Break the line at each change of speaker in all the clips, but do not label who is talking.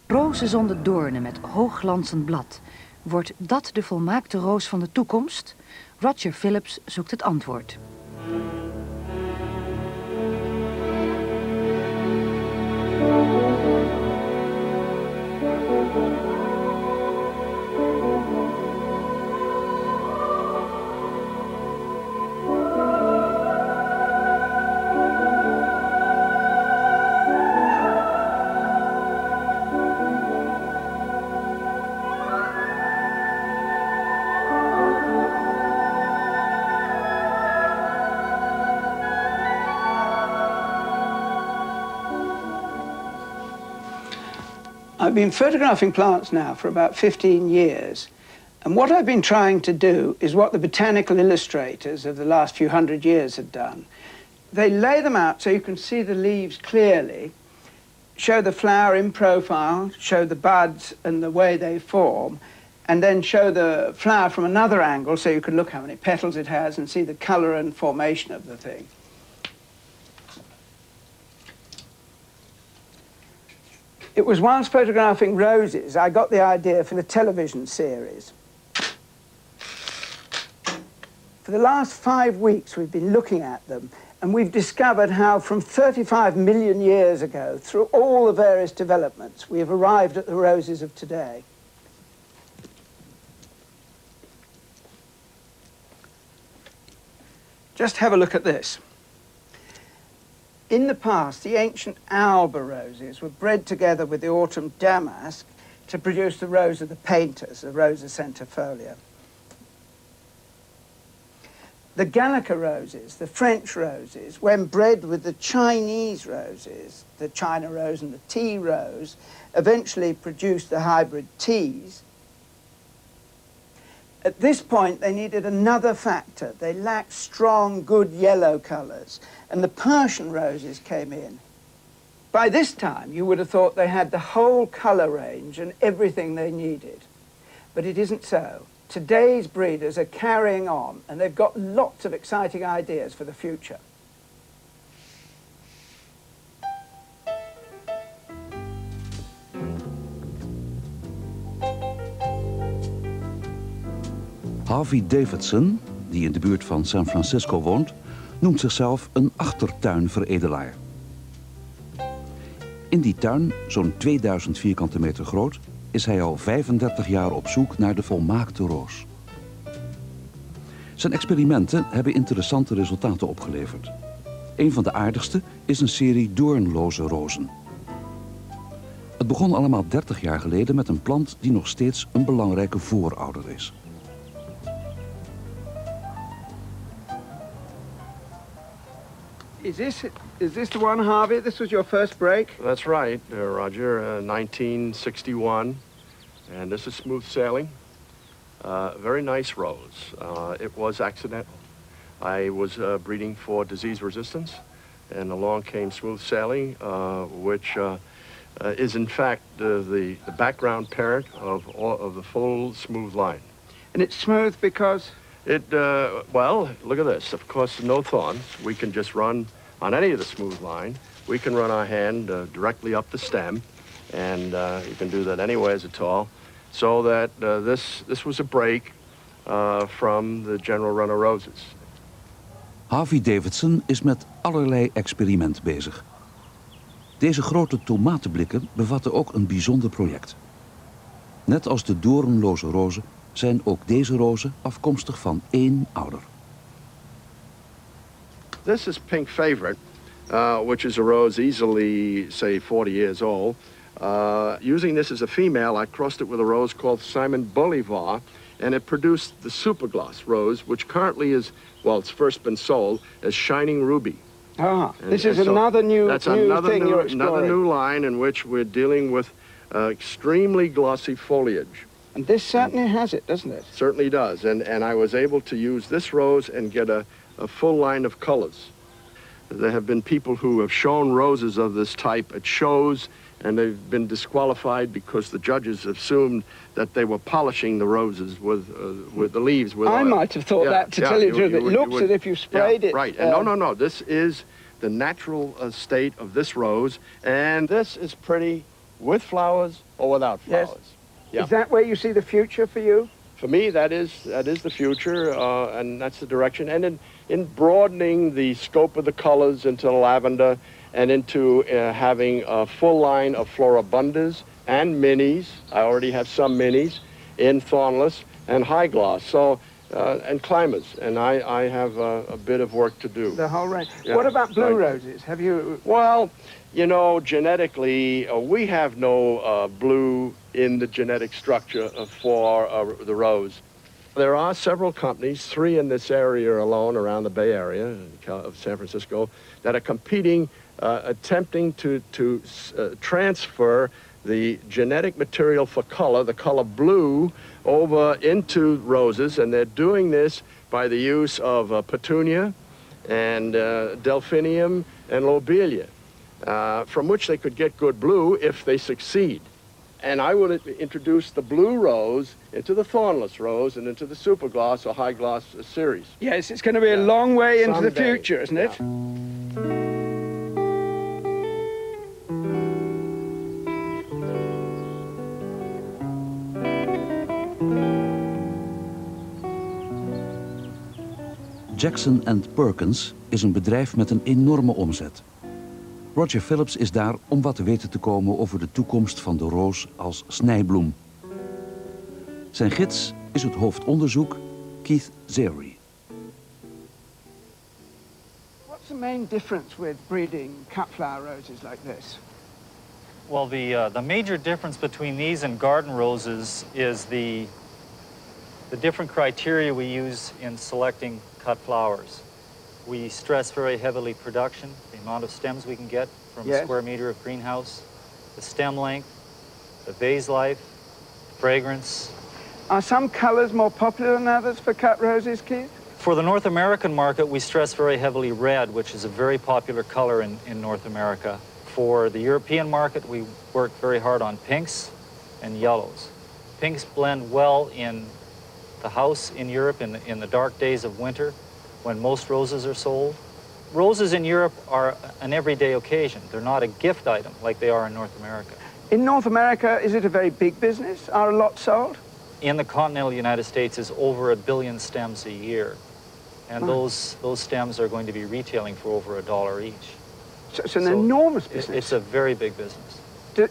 Rozen zonder doornen met hoogglanzend blad. Wordt dat de volmaakte roos van de toekomst? Roger Phillips zoekt het antwoord.
I've been photographing plants now for about 15 years. And what I've been trying to do is what the botanical illustrators of the last few hundred years had done. They lay them out so you can see the leaves clearly, show the flower in profile, show the buds and the way they form, and then show the flower from another angle so you can look how many petals it has and see the colour and formation of the thing. It was whilst photographing roses I got the idea for the television series. For the last 5 weeks we've been looking at them, and we've discovered how from 35 million years ago, through all the various developments, we have arrived at the roses of today. Just have a look at this. In the past, the ancient Alba roses were bred together with the autumn damask to produce the rose of the painters, the Rosa centifolia. The Gallica roses, the French roses, when bred with the Chinese roses, the China rose and the tea rose, eventually produced the hybrid teas. At this point, they needed another factor. They lacked strong, good yellow colours, and the Persian roses came in. By this time, you would have thought they had the whole colour range and everything they needed. But it isn't so. Today's breeders are carrying on, and they've got lots of exciting ideas for the future.
Harvey Davidson, die in de buurt van San Francisco woont, noemt zichzelf een achtertuinveredelaar. In die tuin, zo'n 2000 vierkante meter groot, is hij al 35 jaar op zoek naar de volmaakte roos. Zijn experimenten hebben interessante resultaten opgeleverd. Een van de aardigste is een serie doornloze rozen. Het begon allemaal 30 jaar geleden met een plant die nog steeds een belangrijke voorouder is.
Is this the one, Harvey? This was your first break?
That's right, Roger. 1961, and this is Smooth Sailing. Very nice rose. It was accidental. I was breeding for disease resistance, and along came Smooth Sailing, which is in fact the background parent of the full Smooth line.
And it's smooth because?
Well, look at this. Of course, no thorns. We can just run on any of the Smooth line. We can run our hand directly up the stem, and you can do that anyways at all. So that this was a break from the general run of roses.
Harvey Davidson is met allerlei experimenten bezig. Deze grote tomatenblikken bevatten ook een bijzonder project. Net als de doornloze rozen zijn ook deze rozen afkomstig van één ouder.
This is Pink Favorite, which is a rose easily, say, 40 years old. Using this as a female, I crossed it with a rose called Simon Bolivar, and it produced the Supergloss rose, which currently is, well, it's first been sold as Shining Ruby.
Ah, this is another new thing you're exploring.
Another new line in which we're dealing with extremely glossy foliage.
And this certainly has it, doesn't it?
Certainly does, and I was able to use this rose and get a full line of colors. There have been people who have shown roses of this type at shows, and they've been disqualified because the judges assumed that they were polishing the roses with the leaves with
I
oil.
might have thought that, to tell you the truth. It looks as if you sprayed it.
Right, and no, this is the natural state of this rose, and this is pretty with flowers or without flowers.
Yes.
Yeah.
Is that where you see the future for you?
For me, that is the future, and that's the direction. And in broadening the scope of the colors into lavender and into having a full line of floribundas and minis. I already have some minis in thornless and high gloss. So, and climbers. And I have a bit of work to do.
The whole range.
Yeah.
What about blue roses? Have you?
Well, you know, genetically, we have no blue in the genetic structure for the rose. There are several companies, 3 in this area alone, around the Bay Area of San Francisco, that are competing, attempting to transfer the genetic material for color, the color blue, over into roses, and they're doing this by the use of petunia and delphinium and lobelia, from which they could get good blue if they succeed. And I will introduce the blue rose into the thornless rose and into the super gloss or high gloss series.
Yes, it's going to be a long way into the
Someday.
future, isn't it?
Jackson & Perkins is een bedrijf met een enorme omzet. Roger Phillips is daar om wat te weten te komen over de toekomst van de roos als snijbloem. Zijn gids is het hoofdonderzoek Keith Zeri.
What's the main difference with breeding cut flower roses like this?
Well, the major difference between these and garden roses is the different criteria we use in selecting cut flowers. We stress very heavily production, the amount of stems we can get from a square meter of greenhouse, the stem length, the vase life, fragrance.
Are some colors more popular than others for cut roses, Keith?
For the North American market, we stress very heavily red, which is a very popular color in North America. For the European market, we work very hard on pinks and yellows. Pinks blend well in the house in Europe in the dark days of winter, when most roses are sold. Roses in Europe are an everyday occasion. They're not a gift item like they are in North America.
In North America, is it a very big business? Are a lot sold?
In the continental United States is over 1 billion stems a year. And those stems are going to be retailing for over $1 each.
So it's an enormous business.
It's a very big business.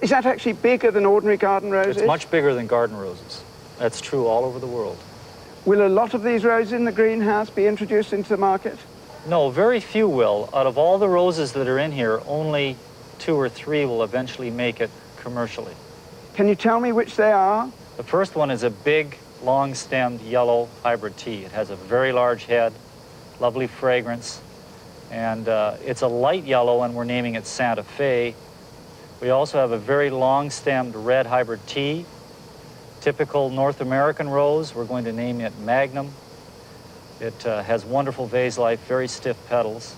Is that actually bigger than ordinary garden roses?
It's much bigger than garden roses. That's true all over the world.
Will a lot of these roses in the greenhouse be introduced into the market?
No, very few will. Out of all the roses that are in here, only 2 or 3 will eventually make it commercially.
Can you tell me which they are?
The first one is a big, long-stemmed yellow hybrid tea. It has a very large head, lovely fragrance, and it's a light yellow, and we're naming it Santa Fe. We also have a very long-stemmed red hybrid tea. Typical North American rose, we're going to name it Magnum. It has wonderful vase life, very stiff petals.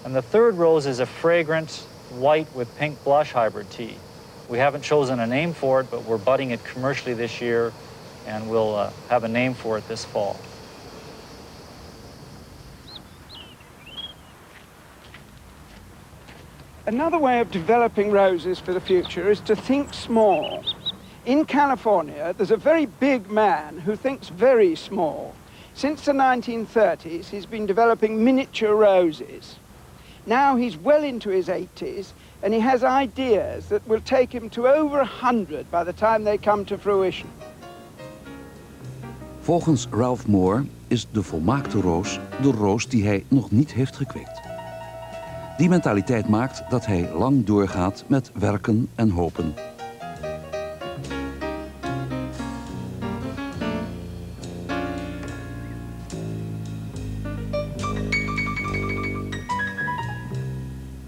And the third rose is a fragrant white with pink blush hybrid tea. We haven't chosen a name for it, but we're budding it commercially this year, and we'll have a name for it this fall.
Another way of developing roses for the future is to think small. In California, there's a very big man who thinks very small. Since the 1930s, he's been developing miniature roses. Now he's well into his 80s, and he has ideas that will take him to over 100 by the time they come to fruition.
Volgens Ralph Moore is de volmaakte roos de roos die hij nog niet heeft gekweekt. Die mentaliteit maakt dat hij lang doorgaat met werken en hopen.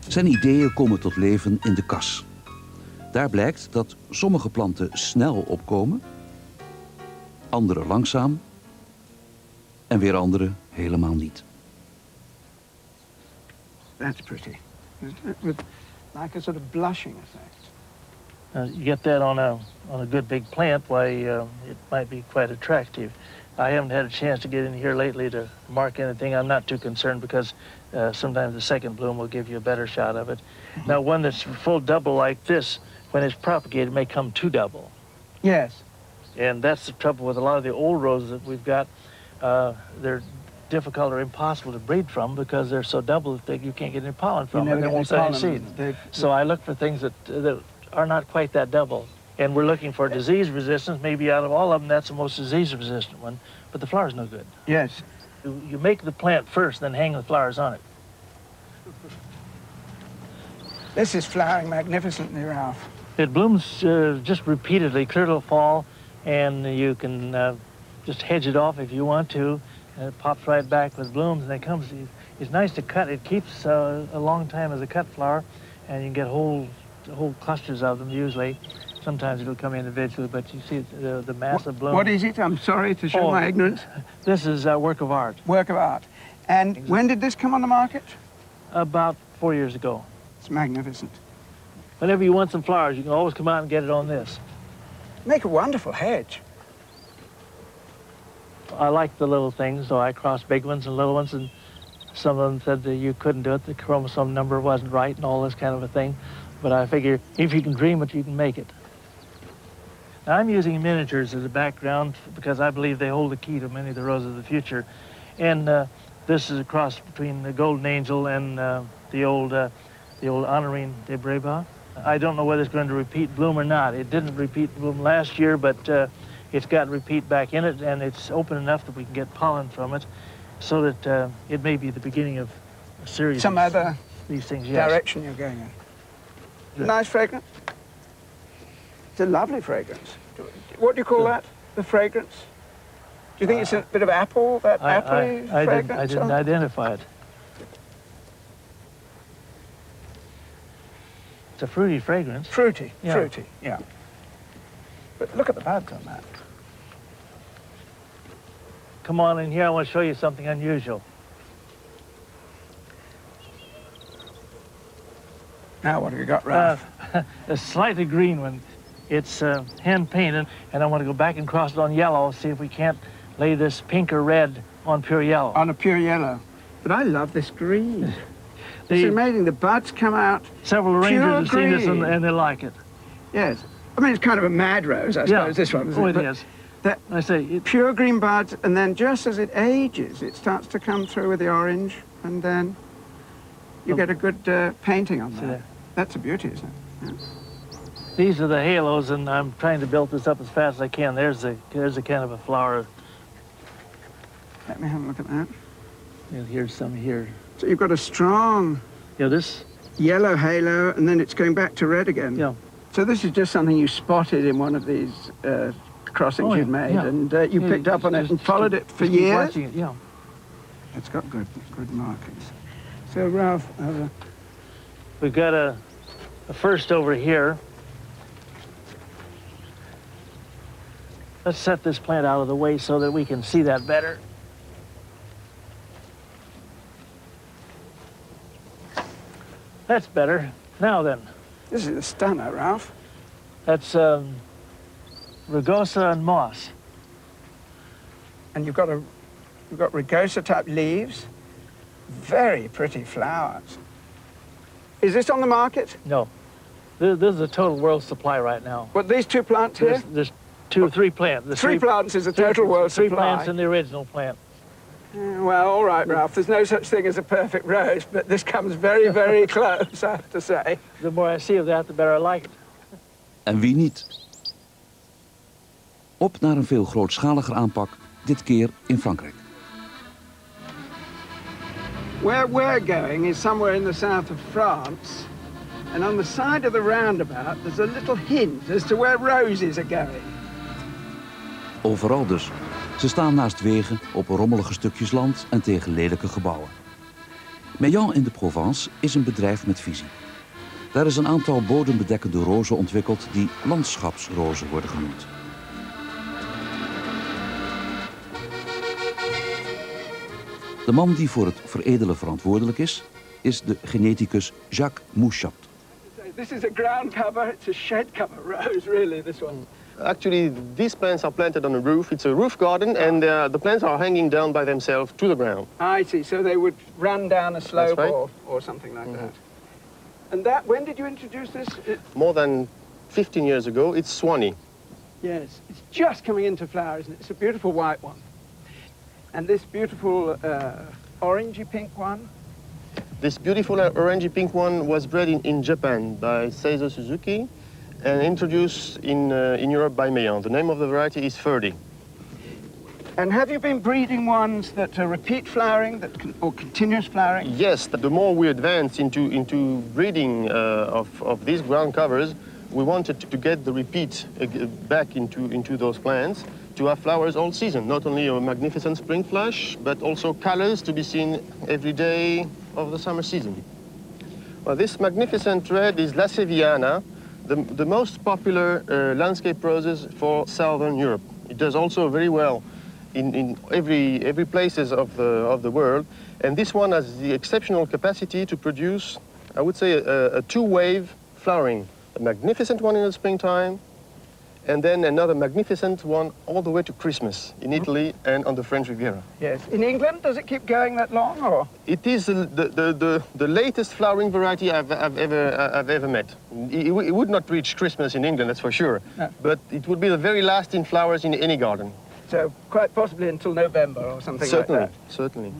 Zijn ideeën komen tot leven in de kas. Daar blijkt dat sommige planten snel opkomen, andere langzaam en weer andere helemaal niet.
That's pretty. With like a sort of blushing effect.
You get that on a good big plant, why it might be quite attractive. I haven't had a chance to get in here lately to mark anything. I'm not too concerned because sometimes the second bloom will give you a better shot of it. Now, one that's full double like this when it's propagated, it may come too double.
Yes.
And that's the trouble with a lot of the old roses that we've got. They're difficult or impossible to breed from because they're so double that you can't get any pollen from them. They won't set any seed. So I look for things that are not quite that double. And we're looking for disease resistance. Maybe out of all of them, that's the most disease resistant one. But the flower's no good.
Yes.
You make the plant first, then hang the flowers on it.
This is flowering magnificently, Ralph.
It blooms just repeatedly, clear till fall, and you can just hedge it off if you want to, and it pops right back with blooms, and it comes. It's nice to cut. It keeps a long time as a cut flower, and you can get whole clusters of them usually. Sometimes it'll come individually, but you see the mass of blooms.
What is it? I'm sorry to show my ignorance.
This is a work of art.
Work of art. And exactly. When did this come on the market?
About 4 years ago.
It's magnificent.
Whenever you want some flowers, you can always come out and get it on this.
Make a wonderful hedge.
I like the little things, so I crossed big ones and little ones, and some of them said that you couldn't do it, the chromosome number wasn't right and all this kind of a thing. But I figure if you can dream it, you can make it. Now, I'm using miniatures as a background because I believe they hold the key to many of the roses of the future. And this is a cross between the Golden Angel and the old Honorine de Breba. I don't know whether it's going to repeat bloom or not. It didn't repeat bloom last year, but it's got repeat back in it, and it's open enough that we can get pollen from it, so that it may be the beginning of a series
some
of
other
these things. Yes.
Direction you're going in. Good. Nice fragrance. It's a lovely fragrance. What do you call that? The fragrance? Do you think it's a bit of apple? That appley fragrance?
I didn't identify it. It's a fruity fragrance.
Fruity,
yeah.
Fruity, yeah. But look at the buds on that.
Come on in here, I want to show you something unusual.
Now what have you got, Ralph?
A slightly green one. It's hand-painted, and I want to go back and cross it on yellow, see if we can't lay this pink or red on pure yellow.
On a pure yellow. But I love this green. It's amazing. The buds come out.
Several arrangers have seen this and they like it.
Yes. I mean, it's kind of a mad rose, I suppose, this one.
Oh, it is.
That I say, pure green buds, and then just as it ages, it starts to come through with the orange, and then you get a good painting on that. That's a beauty, isn't it? Yeah.
These are the halos, and I'm trying to build this up as fast as I can. There's a kind of a flower.
Let me have a look at that.
And here's some here.
So you've got a strong
this
yellow halo, and then it's going back to red again.
Yeah.
So this is just something you spotted in one of these crossings you'd made, and you picked up on it and followed it for years?
Watching it, yeah.
It's got good markings. So, Ralph,
we've got a first over here. Let's set this plant out of the way so that we can see that better. That's better. Now then.
This is a stunner, Ralph.
That's rugosa and moss.
And you've got rugosa type leaves. Very pretty flowers. Is this on the market?
No. This is a total world supply right now.
What, these two plants here?
There's three plants.
The three plants is a total world supply.
Three plants in the original plant.
Well, all right, Ralph. There's no such thing as a perfect rose, but this comes very, very close, I have to say.
The more I see of that, the better I like it.
En wie niet? Op naar een veel grootschaliger aanpak, dit keer in Frankrijk.
Where we're going is somewhere in the south of France, and on the side of the roundabout there's a little hint as to where roses are going.
Overal dus. Ze staan naast wegen, op rommelige stukjes land en tegen lelijke gebouwen. Meillan in de Provence is een bedrijf met visie. Daar is een aantal bodembedekkende rozen ontwikkeld die landschapsrozen worden genoemd. De man die voor het veredelen verantwoordelijk is de geneticus Jacques Mouchat.
This is a ground cover, it's a shed cover rose, really, this one.
Actually, these plants are planted on a roof. It's a roof garden, and the plants are hanging down by themselves to the ground.
I see, so they would run down a slope or something like that. And that, when did you introduce this?
More than 15 years ago, it's Swanee.
Yes, it's just coming into flower, isn't it? It's a beautiful white one. And this beautiful orangey pink one.
This beautiful orangey pink one was bred in Japan by Seizo Suzuki and introduced in Europe by Mayan. The name of the variety is Ferdy.
And have you been breeding ones that are repeat flowering or continuous flowering?
Yes, the more we advance into breeding of these ground covers, we wanted to get the repeat back into those plants to have flowers all season, not only a magnificent spring flush, but also colors to be seen every day of the summer season. Well, this magnificent red is La Seviana, the most popular landscape roses for Southern Europe. It does also very well in every places of the world, and this one has the exceptional capacity to produce, I would say, a two-wave flowering. A magnificent one in the springtime, and then another magnificent one all the way to Christmas in Italy and on the French Riviera.
Yes. In England, does it keep going that long, or?
It is the latest flowering variety I've ever met. It would not reach Christmas in England, that's for sure.
No.
But it would be the very last in flowers in any garden.
So quite possibly until November or something
Certainly,
like that.
certainly.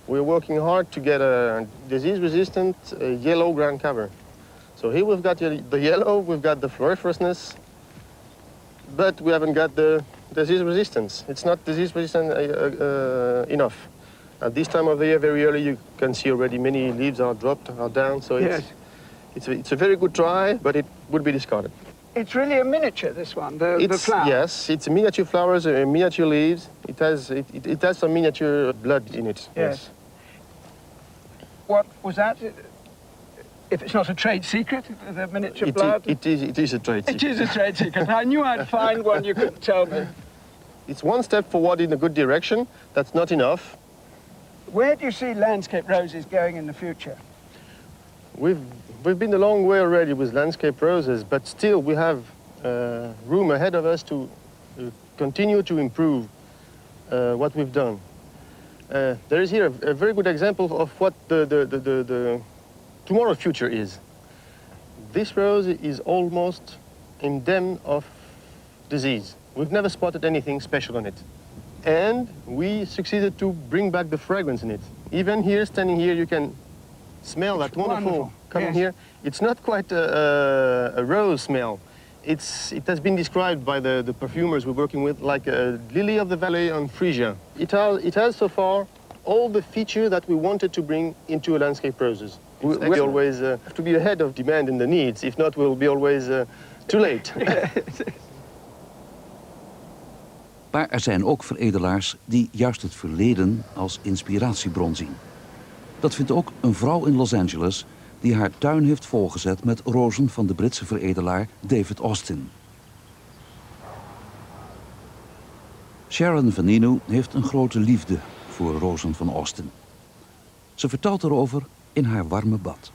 We're working hard to get a disease-resistant yellow ground cover. So here we've got the yellow, we've got the floriferousness, but we haven't got the disease resistance. It's not disease resistant enough. At this time of the year, very early, you can see already many leaves are dropped, are down, so it's a very good try, but it would be discarded.
It's really a miniature, this one, the flower.
Yes, it's miniature flowers, miniature leaves. It has some miniature blood in it. Yes.
What was that? If it's not a trade secret, the miniature blood?
It is a trade secret.
It is a trade secret. I knew I'd find one you couldn't tell me.
It's one step forward in a good direction. That's not enough.
Where do you see landscape roses going in the future?
We've been a long way already with landscape roses, but still we have room ahead of us to continue to improve what we've done. There is here a very good example of what the tomorrow future is. This rose is almost endemic of disease. We've never spotted anything special on it. And we succeeded to bring back the fragrance in it. Even here, standing here, you can smell that wonderful coming here. It's not quite a rose smell. It has been described by the perfumers we're working with like a lily of the valley on Frisia. It has so far all the features that we wanted to bring into a landscape roses. We always have to be ahead of demand and the needs. If not, we'll be always too late.
Maar er zijn ook veredelaars die juist het verleden als inspiratiebron zien. Dat vindt ook een vrouw in Los Angeles die haar tuin heeft volgezet met rozen van de Britse veredelaar David Austin. Sharon Vaninu heeft een grote liefde voor rozen van Austin. Ze vertelt erover in haar warme bad.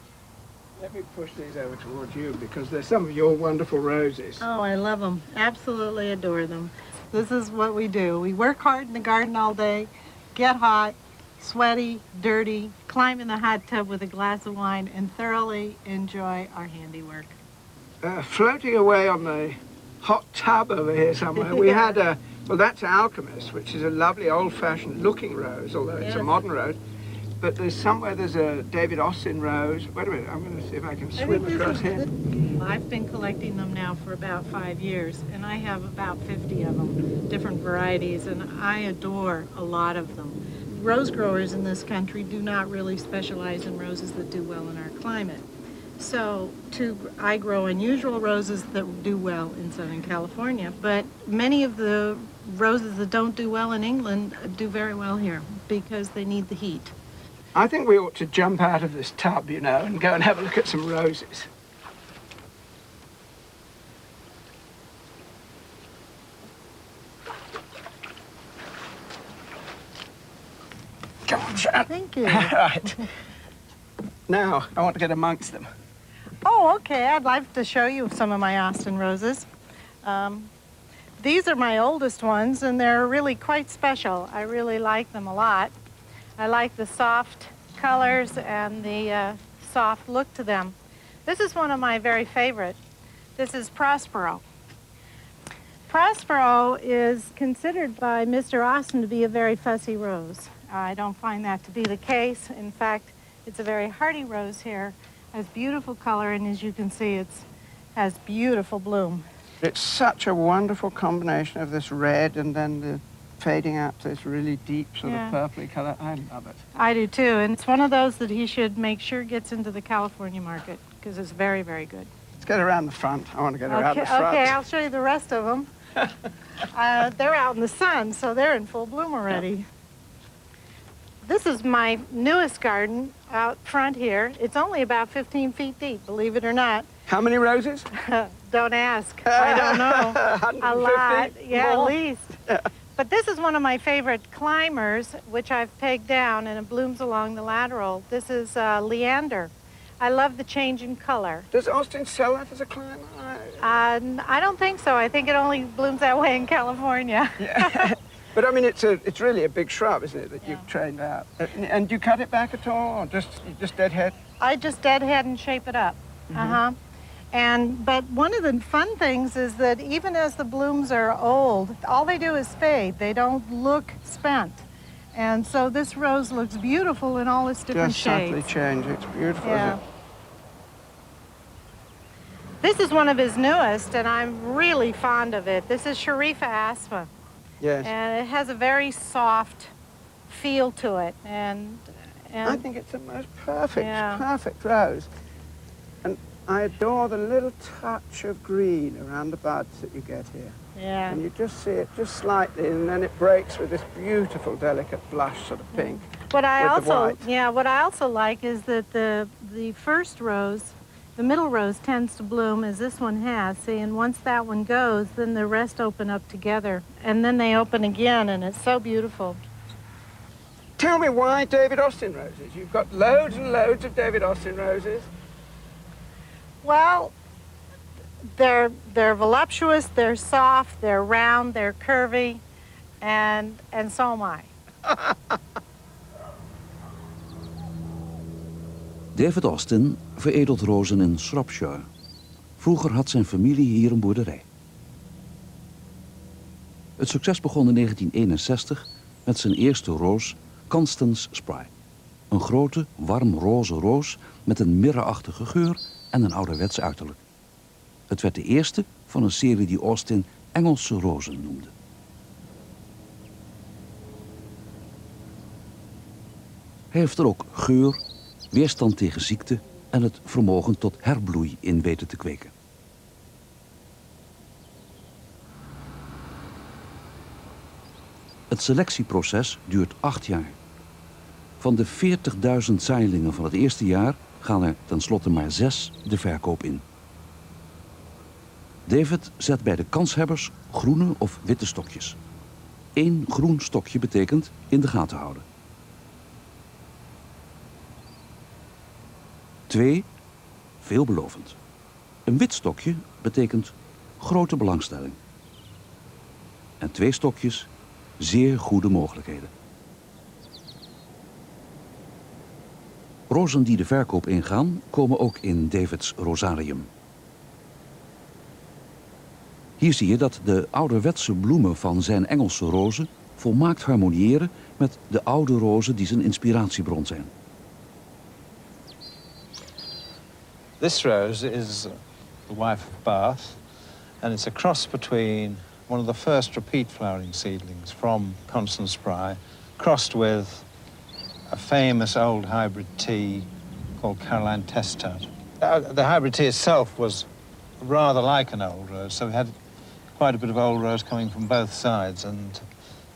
Let me push these over towards you because they're some of your wonderful roses.
Oh, I love them. Absolutely adore them. This is what we do. We work hard in the garden all day, get hot, sweaty, dirty, climb in the hot tub with a glass of wine, and thoroughly enjoy our handiwork.
Floating away on the hot tub over here somewhere, we had well, that's Alchemist, which is a lovely old-fashioned looking rose, although it's a modern rose. But there's a David Austin rose. Wait a minute, I'm going to see if I can swim across here.
I've been collecting them now for about 5 years, and I have about 50 of them, different varieties, and I adore a lot of them. Rose growers in this country do not really specialize in roses that do well in our climate. So I grow unusual roses that do well in Southern California, but many of the roses that don't do well in England do very well here because they need the heat.
I think we ought to jump out of this tub, you know, and go and have a look at some roses. Come on, Sharon.
Thank you.
Right. Now, I want to get amongst them.
Oh, okay. I'd like to show you some of my Austin roses. These are my oldest ones, and they're really quite special. I really like them a lot. I like the soft colors and the soft look to them. This is one of my very favorite. This is Prospero. Prospero is considered by Mr. Austin to be a very fussy rose. I don't find that to be the case. In fact, it's a very hardy rose here. Has beautiful color, and as you can see, it has beautiful bloom.
It's such a wonderful combination of this red and then the fading out to this really deep sort of purpley color. I love it.
I do too, and it's one of those that he should make sure gets into the California market because it's very, very good.
Let's get around the front. I want to get around the front.
Okay, I'll show you the rest of them. They're out in the sun, so they're in full bloom already. Yeah. This is my newest garden out front here. It's only about 15 feet deep, believe it or not.
How many roses?
Don't ask. I don't know. A lot. Yeah, more? At least. Yeah. But this is one of my favorite climbers, which I've pegged down, and it blooms along the lateral. This is Leander. I love the change in color.
Does Austin sell that as a climber?
I don't think so. I think it only blooms that way in California.
Yeah. But I mean, it's really a big shrub, isn't it, that you've trained out? And do you cut it back at all, or just deadhead?
I just deadhead and shape it up. But one of the fun things is that even as the blooms are old, all they do is fade. They don't look spent. And so this rose looks beautiful in all its different shades.
Just subtly changed. It's beautiful, isn't it?
This is one of his newest, and I'm really fond of it. This is Sharifa asthma.
Yes.
And it has a very soft feel to it. And
I think it's the most perfect rose. And I adore the little touch of green around the buds that you get here.
Yeah.
And you just see it just slightly, and then it breaks with this beautiful, delicate blush sort of pink.
What I also like is that the first rose, the middle rose tends to bloom as this one has, see, and once that one goes, then the rest open up together, and then they open again, and it's so beautiful.
Tell me why David Austin roses? You've got loads and loads of David Austin roses.
Well, they're voluptuous, they're soft, they're round, they're curvy, and so am I.
David Austin veredelt rozen in Shropshire. Vroeger had zijn familie hier een boerderij. Het succes begon in 1961 met zijn eerste roos, Constance Spry. Een grote, warm roze roos met een mirreachtige geur en een ouderwets uiterlijk. Het werd de eerste van een serie die Austin Engelse rozen noemde. Hij heeft er ook geur, weerstand tegen ziekte en het vermogen tot herbloei in weten te kweken. Het selectieproces duurt 8 jaar. Van de 40.000 zaailingen van het eerste jaar gaan er tenslotte maar 6 de verkoop in. David zet bij de kanshebbers groene of witte stokjes. 1 groen stokje betekent in de gaten houden. 2, veelbelovend. Een wit stokje betekent grote belangstelling. En 2 stokjes, zeer goede mogelijkheden. Rozen die de verkoop ingaan, komen ook in Davids rosarium. Hier zie je dat de ouderwetse bloemen van zijn Engelse rozen volmaakt harmoniëren met de oude rozen die zijn inspiratiebron zijn.
This rose is the wife of Bath, and it's a cross between one of the first repeat flowering seedlings from Constance Spry, crossed with a famous old hybrid tea called Caroline Testard. The hybrid tea itself was rather like an old rose, so we had quite a bit of old rose coming from both sides, and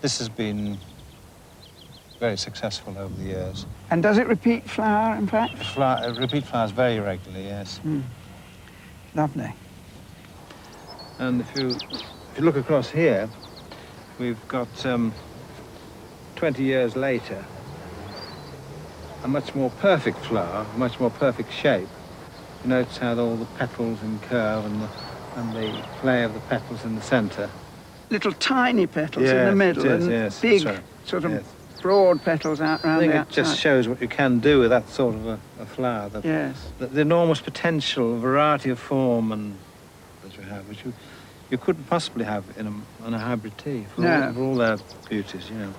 this has been very successful over the years.
And does it repeat flower, in fact?
It repeat flowers very regularly, yes.
Lovely.
And if you look across here, we've got 20 years later, a much more perfect flower, much more perfect shape. You notice how all the petals curve and the play of the petals in the centre.
Little tiny petals in the middle,
yes,
big
right.
sort of broad petals out
I
round
think
the
it
outside.
just shows what you can do with that sort of a flower.
Yes.
The enormous potential, variety of form and that you have, which you couldn't possibly have in a hybrid tea for,
No.
for all their beauties, you know.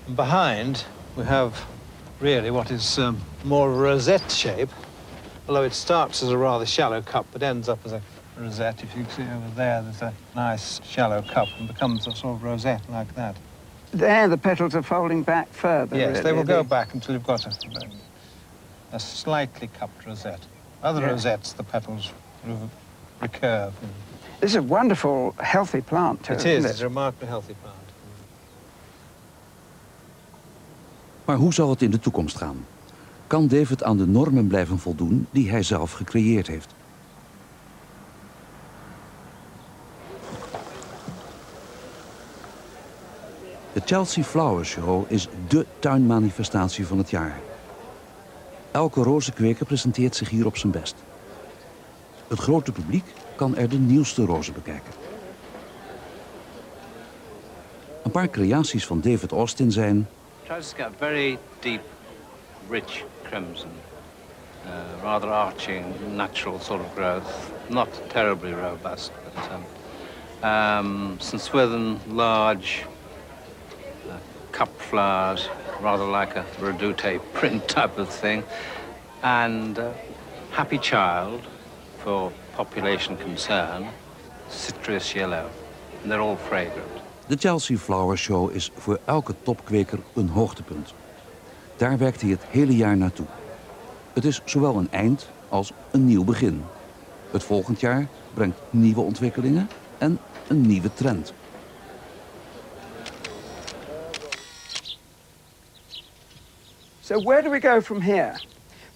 And behind, we have really what is more of a rosette shape, although it starts as a rather shallow cup but ends up as a rosette. If you see over there, there's a nice shallow cup and becomes a sort of rosette like that.
There, the petals are folding back further.
Yes,
really.
they will go back until you've got a slightly cupped rosette. Other
Yeah.
rosettes, the petals sort of recurve.
This is a wonderful, healthy plant, too.
It
isn't
is. It's a remarkably healthy plant.
Maar hoe zal het in de toekomst gaan? Kan David aan de normen blijven voldoen die hij zelf gecreëerd heeft? De Chelsea Flower Show is dé tuinmanifestatie van het jaar. Elke rozenkweker presenteert zich hier op zijn best. Het grote publiek kan er de nieuwste rozen bekijken. Een paar creaties van David Austin zijn...
Tries to get very deep, rich crimson, rather arching, natural sort of growth, not terribly robust, but some swithen, large, cupped flowers, rather like a redoute print type of thing, and happy child for population concern, citrus yellow, and they're all fragrant.
De Chelsea Flower Show is voor elke topkweker een hoogtepunt. Daar werkt hij het hele jaar naartoe. Het is zowel een eind als een nieuw begin. Het volgend jaar brengt nieuwe ontwikkelingen en een nieuwe trend.
So where do we go from here?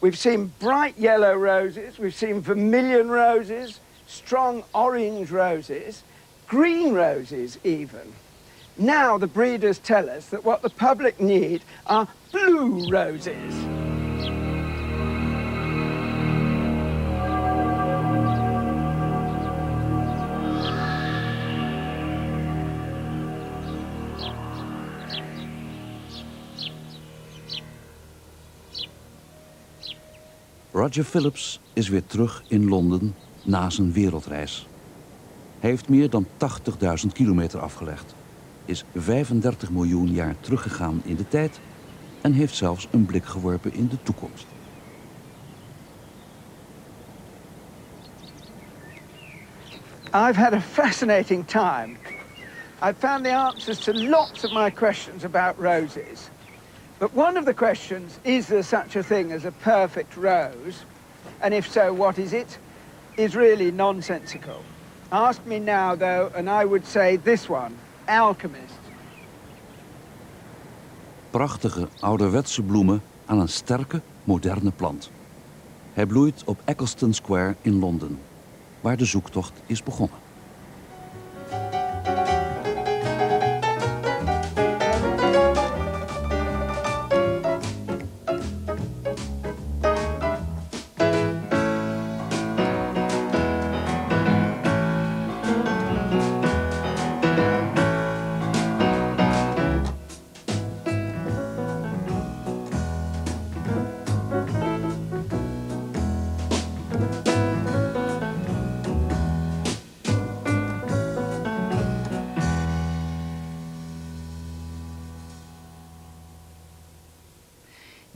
We've seen bright yellow roses, we've seen vermilion roses, strong orange roses, green roses even. Now the breeders tell us that what the public need are blue roses.
Roger Phillips is weer terug in Londen na zijn wereldreis. Hij heeft meer dan 80.000 kilometer afgelegd, is 35 miljoen jaar teruggegaan in de tijd en heeft zelfs een blik geworpen in de toekomst.
I've had a fascinating time. I've found the answers to lots of my questions about roses. But one of the questions, is there such a thing as a perfect rose? And if so, what is it? Is really nonsensical. Ask me now, though, and I would say this one, alchemist.
Prachtige ouderwetse bloemen aan een sterke, moderne plant. Hij bloeit op Eccleston Square in Londen, waar de zoektocht is begonnen.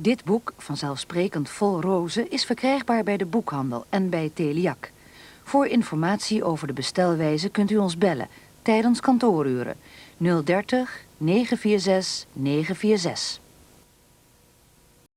Dit boek, vanzelfsprekend vol rozen, is verkrijgbaar bij de boekhandel en bij Teleac. Voor informatie over de bestelwijze kunt u ons bellen tijdens kantooruren 030 946 946.